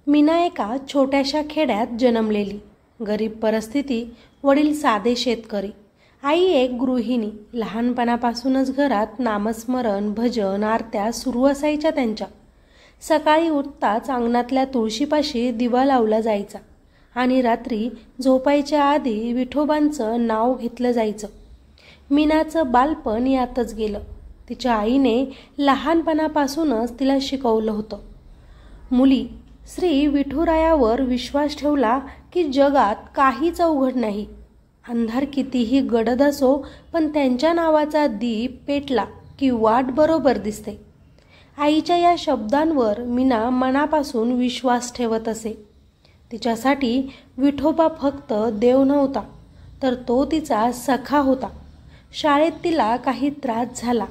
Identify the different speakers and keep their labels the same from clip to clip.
Speaker 1: मीना एका छोट्याशा खेड्यात जन्मलेली. गरीब परिस्थिती, वडील साधे शेतकरी, आई एक गृहिणी. लहानपणापासूनच घरात नामस्मरण, भजन, आरत्या सुरू असायच्या त्यांच्या. सकाळी उठताच अंगणातल्या तुळशीपाशी दिवा लावला जायचा आणि रात्री झोपायच्या आधी विठोबांचं नाव घेतलं जायचं. मीनाचं बालपण यातच गेलं. तिच्या आईने लहानपणापासूनच तिला शिकवलं होतं, मुली, श्री विठुरायावर विश्वास ठेवला की जगात काहीच अवघड नाही. अंधार कितीही गडद असो, पण त्यांच्या नावाचा दीप पेटला की वाट बरोबर दिसते. आईच्या या शब्दांवर मीना मनापासून विश्वास ठेवत असे. तिच्यासाठी विठोबा फक्त देव नव्हता, तर तो तिचा सखा होता. शाळेत तिला काही त्रास झाला,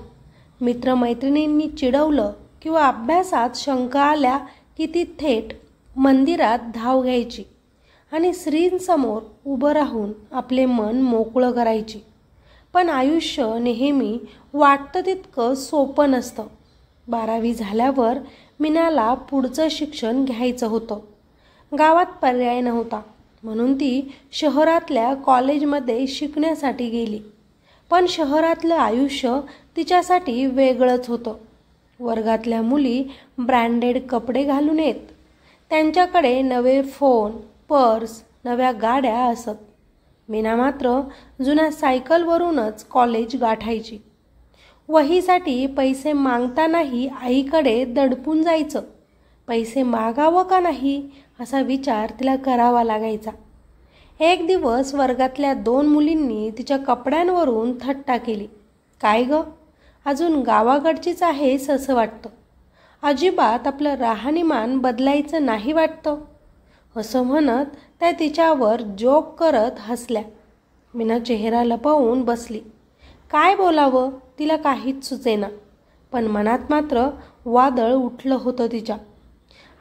Speaker 1: मित्रमैत्रिणींनी चिडवलं किंवा अभ्यासात शंका आल्या की ती थेट मंदिरात धाव घ्यायची आणि श्रींसमोर उभं राहून आपले मन मोकळं करायची. पण आयुष्य नेहमी वाटतं तितकं सोपं नसतं. 12वी झाल्यावर मीनाला पुढचं शिक्षण घ्यायचं होतं. गावात पर्याय नव्हता, म्हणून ती शहरातल्या कॉलेजमध्ये शिकण्यासाठी गेली. पण शहरातलं आयुष्य तिच्यासाठी वेगळंच होतं. वर्गातल्या मुली ब्रँडेड कपडे घालून येत, त्यांच्याकडे नवे फोन, पर्स, नव्या गाड्या असत. मीना मात्र जुन्या सायकलवरूनच कॉलेज गाठायची. वहीसाठी पैसे मागतानाही आईकडे दडपून जायचं. पैसे मागावं का नाही असा विचार तिला करावा लागायचा. एक दिवस वर्गातल्या 2 मुलींनी तिच्या कपड्यांवरून थट्टा केली. काय ग, अजून गावाकडचीच आहेस असं वाटतं. अजिबात आपलं राहणीमान बदलायचं नाही वाटतं, असं म्हणत त्या तिच्यावर जोक करत हसल्या. मीना चेहरा लपवून बसली. काय बोलावं तिला काहीच सुचेना, पण मनात मात्र वादळ उठलं होतं तिच्या.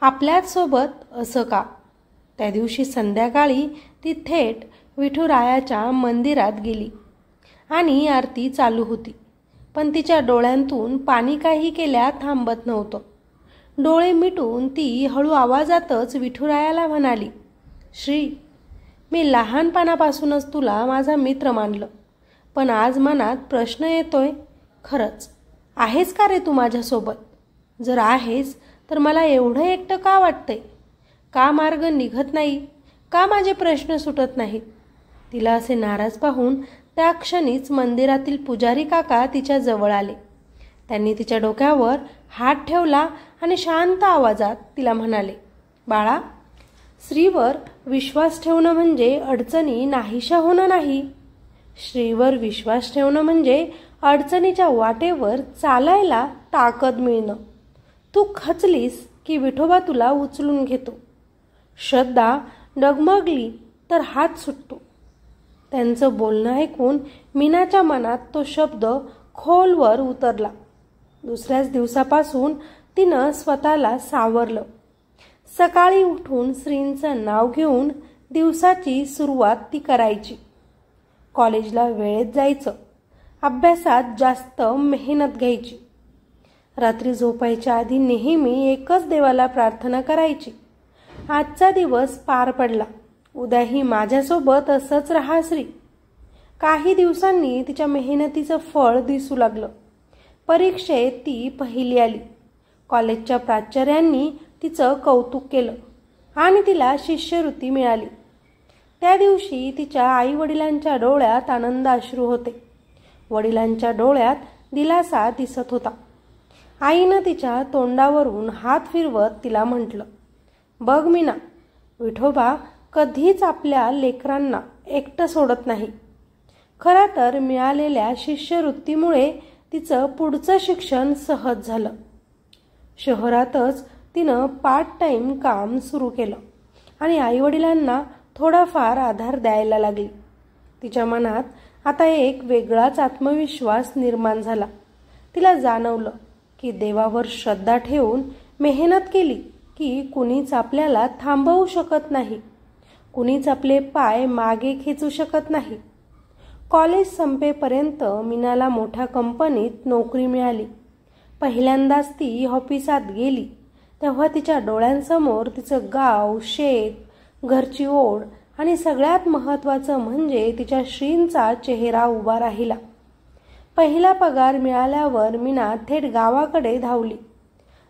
Speaker 1: आपल्याच सोबत असं का? त्या दिवशी संध्याकाळी ती थेट विठुरायाच्या मंदिरात गेली आणि आरती चालू होती. पण तिच्या डोळ्यांतून पाणी काही केल्या थांबत नव्हतं. डोळे मिटून ती हळू आवाजातच विठुरायाला म्हणाली, श्री, मी लहानपणापासूनच तुला माझा मित्र मानलं, पण आज मनात प्रश्न येतोय, खरंच आहेस का रे तू माझ्यासोबत? जर आहेस तर मला एवढं एकटं का वाटतंय? का मार्ग निघत नाही? का माझे प्रश्न सुटत नाहीत? तिला असे नाराज पाहून त्या क्षणीच मंदिरातील पुजारी काका तिच्या जवळ आले. त्यांनी तिच्या डोक्यावर हात ठेवला आणि शांत आवाजात तिला म्हणाले, बाळा, श्रीवर विश्वास ठेवणं म्हणजे अडचणी नाहीशा होणं नाही. श्रीवर विश्वास ठेवणं म्हणजे अडचणीच्या वाटेवर चालायला ताकद मिळणं. तू खचलीस की विठोबा तुला उचलून घेतो. श्रद्धा डगमगली तर हात सुटतो. त्यांचं बोलणं ऐकून मीनाच्या मनात तो शब्द खोलवर उतरला. दुसऱ्याच दिवसापासून तिनं स्वतःला सावरलं. सकाळी उठून श्रींचं नाव घेऊन दिवसाची सुरुवात ती करायची. कॉलेजला वेळेत जायचं. अभ्यासात जास्त मेहनत घ्यायची. रात्री झोपायच्या आधी नेहमी एकच देवाला प्रार्थना करायची, आजचा दिवस पार पडला, उद्याही माझ्यासोबत असंच राहा श्री. काही दिवसांनी तिच्या मेहनतीचं फळ दिसू लागलं. परीक्षेत ती पहिली आली. कॉलेजच्या प्राचार्यांनी तिचं कौतुक केलं आणि तिला शिष्यवृत्ती मिळाली. त्या दिवशी तिच्या आईवडिलांच्या डोळ्यात आनंद अश्रू होते. वडिलांच्या डोळ्यात दिलासा दिसत होता. आईनं तिच्या तोंडावरून हात फिरवत तिला म्हटलं, बघ मीना, विठोबा कधीच आपल्या लेकरांना एकटं सोडत नाही. खरं तर मिळालेल्या शिष्यवृत्तीमुळे तिचं पुढचं शिक्षण सहज झालं. शहरातच तिनं पार्ट टाईम काम सुरू केलं आणि आईवडिलांना थोडाफार आधार द्यायला लागली. तिच्या मनात आता एक वेगळाच आत्मविश्वास निर्माण झाला. तिला जाणवलं की देवावर श्रद्धा ठेवून मेहनत केली की कुणीच आपल्याला थांबवू शकत नाही, कुणीच आपले पाय मागे खेचू शकत नाही. कॉलेज संपेपर्यंत मीनाला मोठ्या कंपनीत नोकरी मिळाली. पहिल्यांदाच ती ऑफिसात गेली तेव्हा तिच्या डोळ्यांसमोर तिचं गाव, शेत, घरची ओढ आणि सगळ्यात महत्त्वाचं म्हणजे तिच्या श्रींचा चेहरा उभा राहिला. पहिला पगार मिळाल्यावर मीना थेट गावाकडे धावली.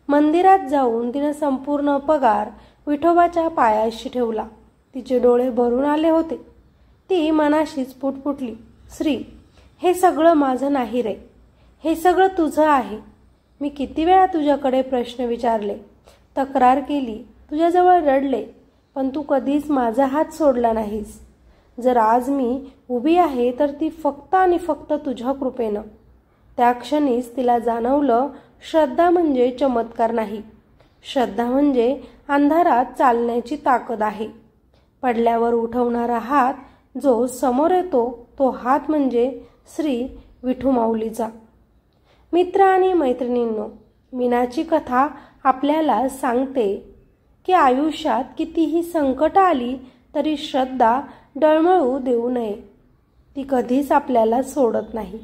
Speaker 1: मंदिरात जाऊन तिनं संपूर्ण पगार विठोबाच्या पायाशी ठेवला. तिचे डोळे भरून आले होते. ती मनाशीच पुटपुटली, श्री, हे सगळं माझं नाही रे, हे सगळं तुझं आहे. मी किती वेळा तुझ्याकडे प्रश्न विचारले, तक्रार केली, तुझ्याजवळ रडले, पण तू कधीच माझा हात सोडला नाहीस. जर आज मी उभी आहे तर ती फक्त आणि फक्त तुझ्या कृपेनं. त्या क्षणीच तिला जाणवलं, श्रद्धा म्हणजे चमत्कार नाही, श्रद्धा म्हणजे अंधारात चालण्याची ताकद आहे. पडल्यावर उठवणारा हात जो समोर येतो तो हात म्हणजे श्री विठू माऊलीचा. मित्र आणि मैत्रिणींनो, मीनाची कथा आपल्याला सांगते की आयुष्यात कितीही संकट आली तरी श्रद्धा डळमळू देऊ नये. ती कधीच आपल्याला सोडत नाही,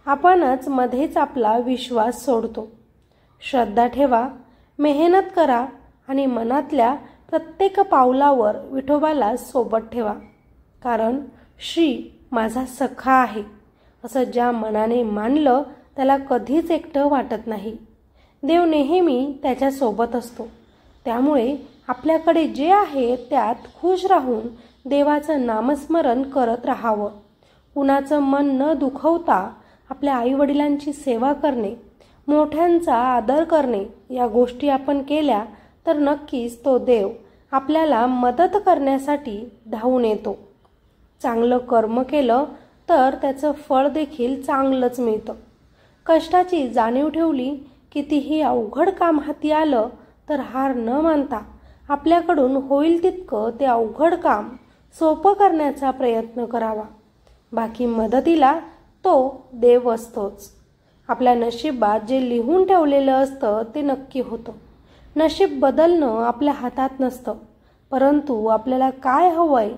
Speaker 1: आपणच मध्येच आपला विश्वास सोडतो. श्रद्धा ठेवा, मेहनत करा आणि मनातल्या प्रत्येक पावलावर विठोबाला सोबत ठेवा. कारण श्री माझा सखा आहे असं ज्या मनाने मानलं त्याला कधीच एकटं वाटत नाही. देव नेहमी त्याच्यासोबत असतो. त्यामुळे आपल्याकडे जे आहे त्यात खुश राहून देवाचं नामस्मरण करत राहावं. कुणाचं मन न दुखवता आपल्या आईवडिलांची सेवा करणे, मोठ्यांचा आदर करणे या गोष्टी आपण केल्या तर नक्कीच तो देव आपल्याला मदत करण्यासाठी धावून येतो. चांगलं कर्म केलं तर त्याचं फळ देखील चांगलंच मिळतं. कष्टाची जाणीव ठेवली, कितीही अवघड काम हाती आलं तर हार न मानता आपल्याकडून होईल तितकं ते अवघड काम सोपं करण्याचा प्रयत्न करावा. बाकी मदतीला तो देव असतोच. आपल्या नशिबात जे लिहून ठेवलेलं असतं ते नक्की होतं. नशीब बदलणं आपल्या हातात नसतं, परंतु आपल्याला काय हवंय,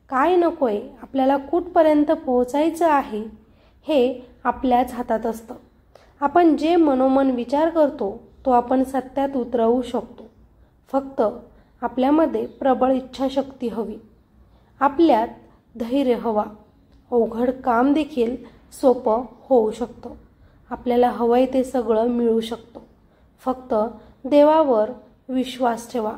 Speaker 1: काय नकोय, आपल्याला कुठपर्यंत पोहोचायचं आहे हे आपल्याच हातात असतं. आपण जे मनोमन विचार करतो तो आपण सत्यात उतरवू शकतो. फक्त आपल्यामध्ये प्रबळ इच्छाशक्ती हवी, आपल्यात धैर्य हवा. अवघड काम देखील सोपं होऊ शकतं. आपल्याला हवंय ते सगळं मिळू शकतं. फक्त देवावर विश्वास ठेवा.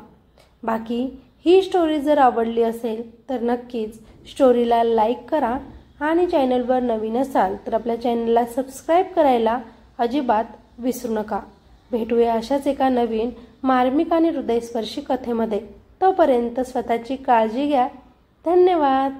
Speaker 1: बाकी ही स्टोरी जर आवडली असेल तर नक्कीच स्टोरीला लाईक करा आणि चॅनलवर नवीन असाल तर आपल्या चॅनलला सबस्क्राईब करायला अजिबात विसरू नका. भेटूया अशाच एका नवीन मार्मिक आणि हृदयस्पर्शी कथेमध्ये. तोपर्यंत स्वतःची काळजी घ्या. धन्यवाद.